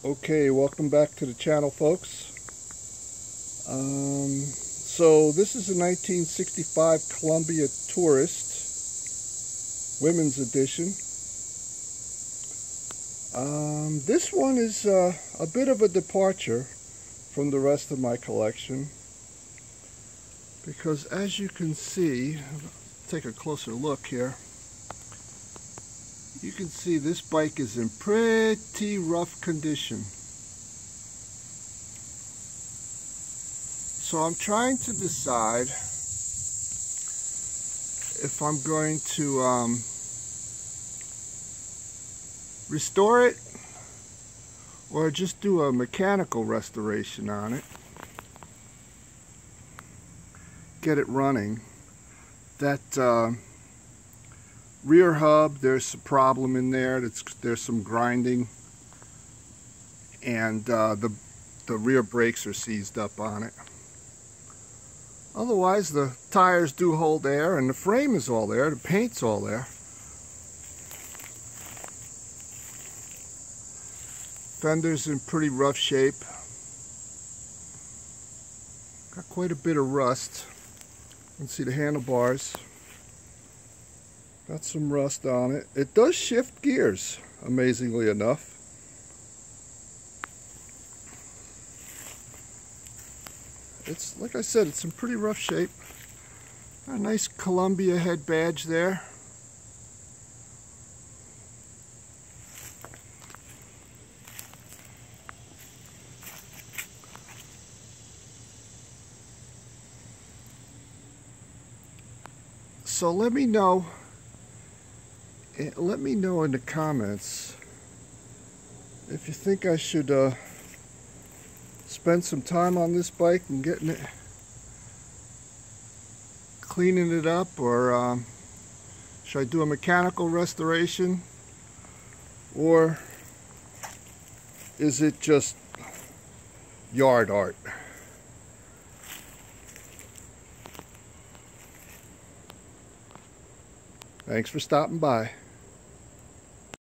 Okay, welcome back to the channel, folks. So this is a 1965 Columbia Tourist women's edition. This one is a bit of a departure from the rest of my collection because, as you can see, take a closer look here. You can see this bike is in pretty rough condition. So I'm trying to decide if I'm going to restore it or just do a mechanical restoration on it. Get it running. That rear hub, there's a problem in there. There's some grinding, and the rear brakes are seized up on it. Otherwise, the tires do hold air, and the frame is all there. The paint's all there. Fender's in pretty rough shape. Got quite a bit of rust. You can see the handlebars. Got some rust on it. It does shift gears, amazingly enough. It's, like I said, it's in pretty rough shape. A nice Columbia head badge there. So let me know in the comments if you think I should spend some time on this bike and cleaning it up, or should I do a mechanical restoration, or is it just yard art? Thanks for stopping by.